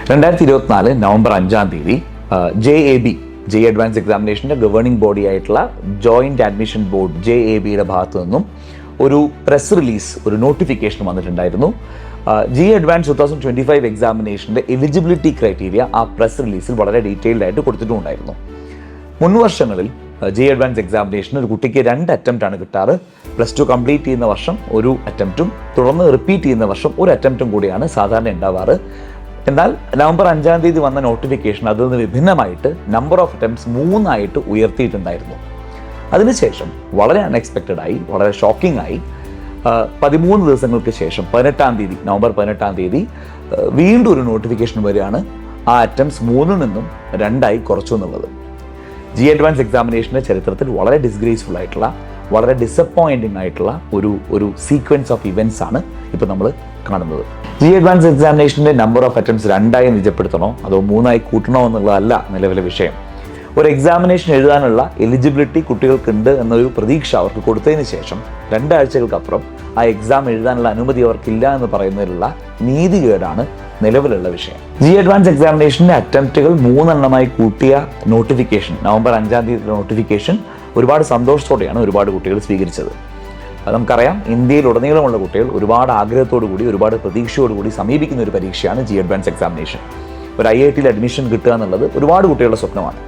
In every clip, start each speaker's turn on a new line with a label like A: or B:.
A: 2024 November 5-ാം തീയതി JAB advance എക്സാമിനേഷൻ്റെ governing body ആയിട്ടുള്ള joint admission board JABയുടെ ഭാഗത്തു നിന്നും ഒരു പ്രസ് റിലീസ്, ഒരു നോട്ടിഫിക്കേഷൻ വന്നിട്ടുണ്ടായിരുന്നു. അഡ്വാൻസ് 2025 എക്സാമിനേഷൻ്റെ എലിജിബിലിറ്റി ക്രൈറ്റീരിയ ആ പ്രസ് റിലീസിൽ വളരെ ഡീറ്റെയിൽഡ് ആയിട്ട് കൊടുത്തിട്ടുണ്ടായിരുന്നു. മുൻ വർഷങ്ങളിൽ അഡ്വാൻസ് എക്സാമിനേഷന് ഒരു കുട്ടിക്ക് 2 അറ്റംപ്റ്റ് ആണ് കിട്ടാറ്. +2 കംപ്ലീറ്റ് ചെയ്യുന്ന വർഷം ഒരു അറ്റംപ്റ്റും തുടർന്ന് റിപ്പീറ്റ് ചെയ്യുന്ന വർഷം ഒരു അറ്റംപ്റ്റും കൂടിയാണ് സാധാരണ ഉണ്ടാവാറ്. എന്നാൽ നവംബർ 5-ാം തീയതി വന്ന നോട്ടിഫിക്കേഷൻ അതിൽ നിന്ന് വിഭിന്നമായിട്ട് നമ്പർ ഓഫ് അറ്റംപ്റ്റ്സ് 3 ആയിട്ട് ഉയർത്തിയിട്ടുണ്ടായിരുന്നു. അതിനുശേഷം വളരെ അൺഎക്സ്പെക്റ്റഡായി, വളരെ ഷോക്കിംഗ് ആയി 13 ദിവസങ്ങൾക്ക് ശേഷം നവംബർ 18-ാം തീയതി വീണ്ടും ഒരു നോട്ടിഫിക്കേഷൻ വരികയാണ്. ആ അറ്റംപ്റ്റ്സ് 3-ൽ നിന്നും 2 കുറച്ചു എന്നുള്ളത്. അഡ്വാൻസ് എക്സാമിനേഷൻ്റെ ചരിത്രത്തിൽ വളരെ ഡിസ്ഗ്രേസ്ഫുൾ ആയിട്ടുള്ള, വളരെ ഡിസപ്പോയിൻറ്റിംഗ് ആയിട്ടുള്ള ഒരു സീക്വൻസ് ഓഫ് ഇവൻറ്റ്സ് ആണ് ഇപ്പോൾ നമ്മൾ കാണുന്നത്. അഡ്വാൻസ് എക്സാമിനേഷൻ്റെ നമ്പർ ഓഫ് അറ്റംപ്റ്റ്സ് 2 നിജപ്പെടുത്തണോ അതോ 3 കൂട്ടണോ എന്നുള്ളതല്ല നിലവിലെ വിഷയം. ഒരു എക്സാമിനേഷൻ എഴുതാനുള്ള എലിജിബിലിറ്റി കുട്ടികൾക്കുണ്ട് എന്നൊരു പ്രതീക്ഷ അവർക്ക് കൊടുത്തതിന് ശേഷം 2 ആഴ്ചകൾക്കപ്പുറം ആ എക്സാം എഴുതാനുള്ള അനുമതി അവർക്കില്ല എന്ന് പറയുന്നതിലുള്ള നീതികേടാണ് നിലവിലുള്ള വിഷയം. അഡ്വാൻസ് എക്സാമിനേഷൻ്റെ അറ്റംപ്റ്റുകൾ 3 കൂട്ടിയ നോട്ടിഫിക്കേഷൻ, നവംബർ 5-ാം തീയതി നോട്ടിഫിക്കേഷൻ ഒരുപാട് സന്തോഷത്തോടെയാണ് ഒരുപാട് കുട്ടികൾ സ്വീകരിച്ചത്. നമുക്കറിയാം, ഇന്ത്യയിലുടനീളമുള്ള കുട്ടികൾ ഒരുപാട് ആഗ്രഹത്തോടു കൂടി, ഒരുപാട് പ്രതീക്ഷയോടുകൂടി സമീപിക്കുന്ന ഒരു പരീക്ഷയാണ് അഡ്വാൻസ് എക്സാമിനേഷൻ. ഒരു IITയിൽ അഡ്മിഷൻ കിട്ടുക എന്നുള്ളത് ഒരുപാട് കുട്ടികളുടെ സ്വപ്നമാണ്.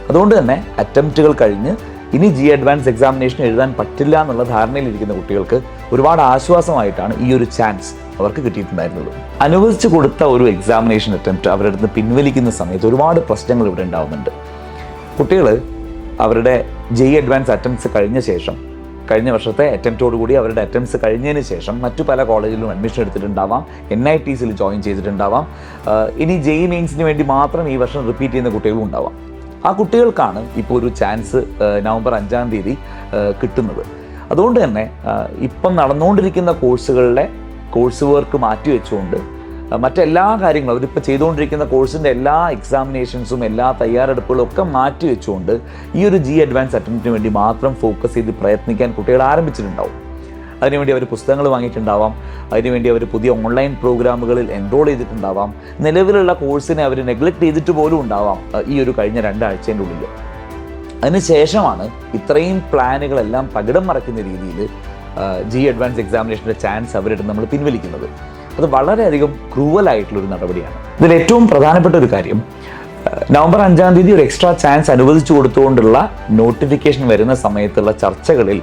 A: അതുകൊണ്ട് തന്നെ അറ്റംപ്റ്റുകൾ കഴിഞ്ഞ് ഇനി അഡ്വാൻസ് എക്സാമിനേഷൻ എഴുതാൻ പറ്റില്ല എന്നുള്ള ധാരണയിലിരിക്കുന്ന കുട്ടികൾക്ക് ഒരുപാട് ആശ്വാസമായിട്ടാണ് ഈ ഒരു ചാൻസ് അവർക്ക് കിട്ടിയിട്ടുണ്ടായിരുന്നത്. അനുവദിച്ചു കൊടുത്ത ഒരു എക്സാമിനേഷൻ അറ്റംപ്റ്റ് അവരുടെ അടുത്ത് പിൻവലിക്കുന്ന സമയത്ത് ഒരുപാട് പ്രശ്നങ്ങൾ ഇവിടെ ഉണ്ടാവുന്നുണ്ട്. കുട്ടികൾ അവരുടെ അഡ്വാൻസ് അറ്റംപ്റ്റ്സ് കഴിഞ്ഞ വർഷത്തെ അറ്റംപ്റ്റോടുകൂടി അവരുടെ അറ്റംപ്റ്റ്സ് കഴിഞ്ഞതിന് ശേഷം മറ്റു പല കോളേജിലും അഡ്മിഷൻ എടുത്തിട്ടുണ്ടാവാം, NITസിൽ ജോയിൻ ചെയ്തിട്ടുണ്ടാവാം, ഇനി മെയിൻസിന് വേണ്ടി മാത്രം ഈ വർഷം റിപ്പീറ്റ് ചെയ്യുന്ന കുട്ടികളും ഉണ്ടാവാം. ആ കുട്ടികൾക്കാണ് ഇപ്പോൾ ഒരു ചാൻസ് നവംബർ 5-ാം തീയതി കിട്ടുന്നത്. അതുകൊണ്ട് തന്നെ ഇപ്പം നടന്നുകൊണ്ടിരിക്കുന്ന കോഴ്സ് വർക്ക് മാറ്റിവെച്ചുകൊണ്ട് മറ്റെല്ലാ കാര്യങ്ങളും, അവരിപ്പോൾ ചെയ്തുകൊണ്ടിരിക്കുന്ന കോഴ്സിൻ്റെ എല്ലാ എക്സാമിനേഷൻസും എല്ലാ തയ്യാറെടുപ്പുകളും ഒക്കെ മാറ്റിവെച്ചുകൊണ്ട് ഈ ഒരു അഡ്വാൻസ് അറ്റംപ്റ്റിന് വേണ്ടി മാത്രം ഫോക്കസ് ചെയ്ത് പ്രയത്നിക്കാൻ കുട്ടികൾ ആരംഭിച്ചിട്ടുണ്ടാവും. അതിനുവേണ്ടി അവർ പുസ്തകങ്ങൾ വാങ്ങിയിട്ടുണ്ടാവാം, അതിനുവേണ്ടി അവർ പുതിയ ഓൺലൈൻ പ്രോഗ്രാമുകളിൽ എൻറോൾ ചെയ്തിട്ടുണ്ടാവാം, നിലവിലുള്ള കോഴ്സിനെ അവർ നെഗ്ലക്റ്റ് ചെയ്തിട്ട് പോലും ഉണ്ടാവാം ഈ ഒരു കഴിഞ്ഞ 2 ആഴ്ചേൻ്റെ ഉള്ളിൽ. അതിനുശേഷമാണ് ഇത്രയും പ്ലാനുകളെല്ലാം തകിടം മറിക്കുന്ന രീതിയിൽ അഡ്വാൻസ് എക്സാമിനേഷൻ്റെ ചാൻസ് അവരുടെ നമ്മൾ പിൻവലിക്കുന്നത്. അത് വളരെയധികം ക്രൂവലായിട്ടുള്ളൊരു നടപടിയാണ്. ഇതിൽ ഏറ്റവും പ്രധാനപ്പെട്ട ഒരു കാര്യം, നവംബർ 5-ാം തീയതി ഒരു എക്സ്ട്രാ ചാൻസ് അനുവദിച്ചു കൊടുത്തുകൊണ്ടുള്ള നോട്ടിഫിക്കേഷൻ വരുന്ന സമയത്തുള്ള ചർച്ചകളിൽ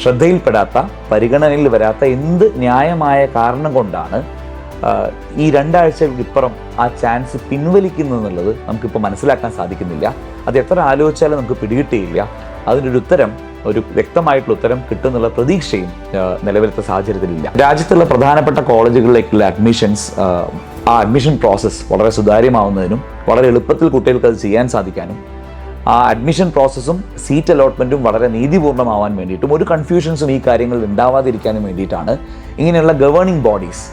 A: ശ്രദ്ധയിൽപ്പെടാത്ത, പരിഗണനയിൽ വരാത്ത എന്ത് ന്യായമായ കാരണം കൊണ്ടാണ് ഈ 2 ആഴ്ചകൾക്കിപ്പുറം ആ ചാൻസ് പിൻവലിക്കുന്നത് എന്നുള്ളത് നമുക്കിപ്പോൾ മനസ്സിലാക്കാൻ സാധിക്കുന്നില്ല. അത് എത്ര ആലോചിച്ചാലും നമുക്ക് പിടികിട്ടിയില്ല. ഒരു വ്യക്തമായിട്ടുള്ള ഉത്തരം കിട്ടുന്നുള്ള പ്രതീക്ഷയും നിലവിലത്തെ സാഹചര്യത്തിലില്ല. രാജ്യത്തുള്ള പ്രധാനപ്പെട്ട കോളേജുകളിലേക്കുള്ള ആ അഡ്മിഷൻ പ്രോസസ്സ് വളരെ സുതാര്യമാവുന്നതിനും വളരെ എളുപ്പത്തിൽ കുട്ടികൾക്ക് അത് ചെയ്യാൻ സാധിക്കാനും ആ അഡ്മിഷൻ പ്രോസസ്സും സീറ്റ് അലോട്ട്മെൻറ്റും വളരെ നീതിപൂർണ്ണമാവാൻ വേണ്ടിയിട്ടും ഒരു കൺഫ്യൂഷൻസും ഈ കാര്യങ്ങളിൽ ഉണ്ടാവാതിരിക്കാനും വേണ്ടിയിട്ടാണ് ഇങ്ങനെയുള്ള ഗവേണിംഗ് ബോഡീസ്,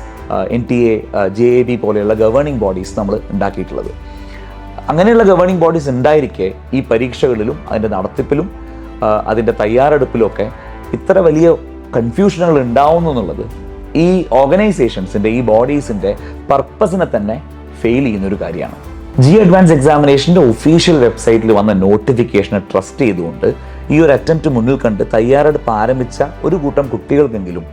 A: NTA, JAB പോലെയുള്ള ഗവേണിംഗ് ബോഡീസ് നമ്മൾ ഉണ്ടാക്കിയിട്ടുള്ളത്. അങ്ങനെയുള്ള ഗവേണിംഗ് ബോഡീസ് ഉണ്ടായിരിക്കെ ഈ പരീക്ഷകളിലും അതിൻ്റെ നടത്തിപ്പിലും അതിൻ്റെ തയ്യാറെടുപ്പിലൊക്കെ ഇത്ര വലിയ കൺഫ്യൂഷനുകൾ ഉണ്ടാവുന്നു എന്നുള്ളത് ഈ ഓർഗനൈസേഷൻസിൻ്റെ, ഈ ബോഡീസിൻ്റെ പർപ്പസിനെ തന്നെ ഫെയിൽ ചെയ്യുന്നൊരു കാര്യമാണ്. അഡ്വാൻസ് എക്സാമിനേഷൻ്റെ ഒഫീഷ്യൽ വെബ്സൈറ്റിൽ വന്ന നോട്ടിഫിക്കേഷനെ ട്രസ്റ്റ് ചെയ്തുകൊണ്ട് ഈ ഒരു അറ്റംപ്റ്റ് മുന്നിൽ കണ്ട് തയ്യാറെടുപ്പ് ആരംഭിച്ച ഒരു കൂട്ടം കുട്ടികൾക്കെങ്കിലും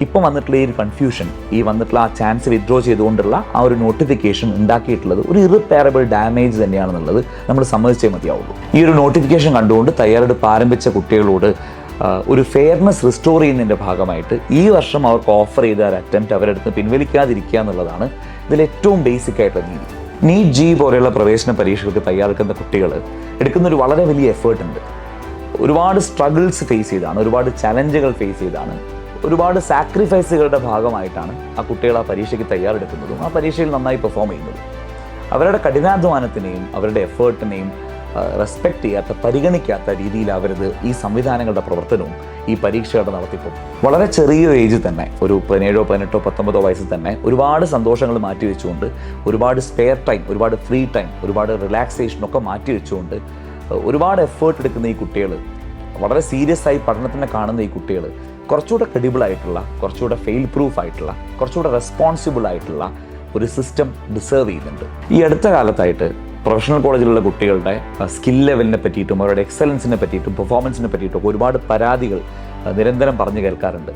A: ഇപ്പം വന്നിട്ടുള്ള ഈ ഒരു കൺഫ്യൂഷൻ, ഈ വന്നിട്ടുള്ള ആ ചാൻസ് വിത്ഡ്രോ ചെയ്തുകൊണ്ടുള്ള ആ ഒരു നോട്ടിഫിക്കേഷൻ ഉണ്ടാക്കിയിട്ടുള്ളത് ഒരു ഇറിപ്പയറബിൾ ഡാമേജ് തന്നെയാണെന്നുള്ളത് നമ്മൾ സമ്മതിച്ചേ മതിയാവുള്ളൂ. ഈ ഒരു നോട്ടിഫിക്കേഷൻ കണ്ടുകൊണ്ട് തയ്യാറെടുപ്പ് ആരംഭിച്ച കുട്ടികളോട് ഒരു ഫെയർനെസ് റിസ്റ്റോർ ചെയ്യുന്നതിൻ്റെ ഭാഗമായിട്ട് ഈ വർഷം അവർക്ക് ഓഫർ ചെയ്ത ഒരു അറ്റംപ്റ്റ് അവരുടെ അടുത്ത് പിൻവലിക്കാതിരിക്കുക എന്നുള്ളതാണ് ഇതിൽ ഏറ്റവും ബേസിക് ആയിട്ടുള്ള രീതി. NEET പോലെയുള്ള പ്രവേശന പരീക്ഷകൾക്ക് തയ്യാറെടുക്കുന്ന കുട്ടികൾ എടുക്കുന്നൊരു വളരെ വലിയ എഫേർട്ട് ഉണ്ട്. ഒരുപാട് സ്ട്രഗിൾസ് ഫേസ് ചെയ്താണ്, ഒരുപാട് ചലഞ്ചുകൾ ഫേസ് ചെയ്താണ്, ഒരുപാട് സാക്രിഫൈസുകളുടെ ഭാഗമായിട്ടാണ് ആ കുട്ടികൾ ആ പരീക്ഷയ്ക്ക് തയ്യാറെടുക്കുന്നതും ആ പരീക്ഷയിൽ നന്നായി പെർഫോം ചെയ്യുന്നതും. അവരുടെ കഠിനാധ്വാനത്തിനെയും അവരുടെ എഫേർട്ടിനെയും റെസ്പെക്റ്റ് ചെയ്യാത്ത, പരിഗണിക്കാത്ത രീതിയിലാവരുത് ഈ സംവിധാനങ്ങളുടെ പ്രവർത്തനവും ഈ പരീക്ഷകളുടെ നടത്തിപ്പും. വളരെ ചെറിയ ഏജിൽ തന്നെ, ഒരു 17, 18, 19 വയസ്സിൽ തന്നെ ഒരുപാട് സന്തോഷങ്ങൾ മാറ്റിവെച്ചുകൊണ്ട്, ഒരുപാട് സ്പെയർ ടൈം, ഒരുപാട് ഫ്രീ ടൈം, ഒരുപാട് റിലാക്സേഷനൊക്കെ മാറ്റിവെച്ചുകൊണ്ട് ഒരുപാട് എഫേർട്ട് എടുക്കുന്ന ഈ കുട്ടികൾ, വളരെ സീരിയസ് ആയി പഠനത്തിനെ കാണുന്ന ഈ കുട്ടികൾ കുറച്ചുകൂടെ ക്രെഡിബിൾ ആയിട്ടുള്ള, കുറച്ചുകൂടെ ഫെയിൽ പ്രൂഫ് ആയിട്ടുള്ള, കുറച്ചുകൂടെ റെസ്പോൺസിബിൾ ആയിട്ടുള്ള ഒരു സിസ്റ്റം ഡിസേർവ് ചെയ്യുന്നുണ്ട്. ഈ അടുത്ത കാലത്തായിട്ട് പ്രൊഫഷണൽ കോളേജിലുള്ള കുട്ടികളുടെ സ്കിൽ ലെവലിനെ പറ്റിയിട്ടും അവരുടെ എക്സലൻസിനെ പറ്റിയിട്ടും പെർഫോമൻസിനെ പറ്റിയിട്ടും ഒരുപാട് പരാതികൾ നിരന്തരം പറഞ്ഞു കേൾക്കാറുണ്ട്.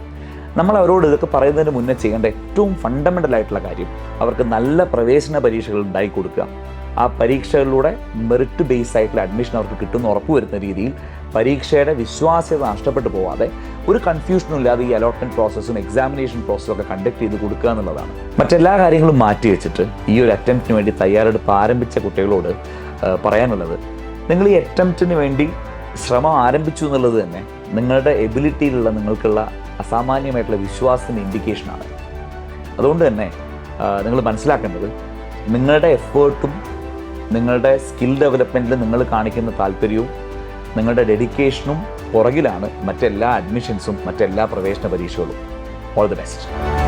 A: നമ്മൾ അവരോട് ഇതൊക്കെ പറയുന്നതിന് മുന്നേ ചെയ്യേണ്ട ഏറ്റവും ഫണ്ടമെൻ്റൽ ആയിട്ടുള്ള കാര്യം അവർക്ക് നല്ല പ്രവേശന പരീക്ഷകൾ ഉണ്ടായി കൊടുക്കുക. ആ പരീക്ഷകളിലൂടെ മെറിറ്റ് ബേസ് ആയിട്ടുള്ള അഡ്മിഷൻ അവർക്ക് കിട്ടുമെന്ന് ഉറപ്പുവരുത്തുന്ന രീതിയിൽ പരീക്ഷയുടെ വിശ്വാസ്യത നഷ്ടപ്പെട്ടു പോവാതെ ഒരു കൺഫ്യൂഷനും ഇല്ലാതെ ഈ അലോട്ട്മെൻറ്റ് പ്രോസസ്സും എക്സാമിനേഷൻ പ്രോസസ്സും ഒക്കെ കണ്ടക്ട് ചെയ്ത് കൊടുക്കുക എന്നുള്ളതാണ്. മറ്റെല്ലാ കാര്യങ്ങളും മാറ്റി വെച്ചിട്ട് ഈ ഒരു അറ്റംപ്റ്റിന് വേണ്ടി തയ്യാറെടുപ്പ് ആരംഭിച്ച കുട്ടികളോട് പറയാനുള്ളത്, നിങ്ങൾ ഈ അറ്റംപ്റ്റിന് വേണ്ടി ശ്രമം ആരംഭിച്ചു എന്നുള്ളത് തന്നെ നിങ്ങളുടെ എബിലിറ്റിയിലുള്ള നിങ്ങൾക്കുള്ള അസാമാന്യമായിട്ടുള്ള വിശ്വാസത്തിൻ്റെ ഇൻഡിക്കേഷനാണ്. അതുകൊണ്ട് തന്നെ നിങ്ങൾ മനസ്സിലാക്കേണ്ടത് നിങ്ങളുടെ എഫേർട്ടും നിങ്ങളുടെ സ്കിൽ ഡെവലപ്മെൻറ്റിൽ നിങ്ങൾ കാണിക്കുന്ന താല്പര്യവും നിങ്ങളുടെ ഡെഡിക്കേഷനും പുറകിലാണ് മറ്റെല്ലാ അഡ്മിഷൻസും മറ്റെല്ലാ പ്രവേശന പരീക്ഷകളും. All the best.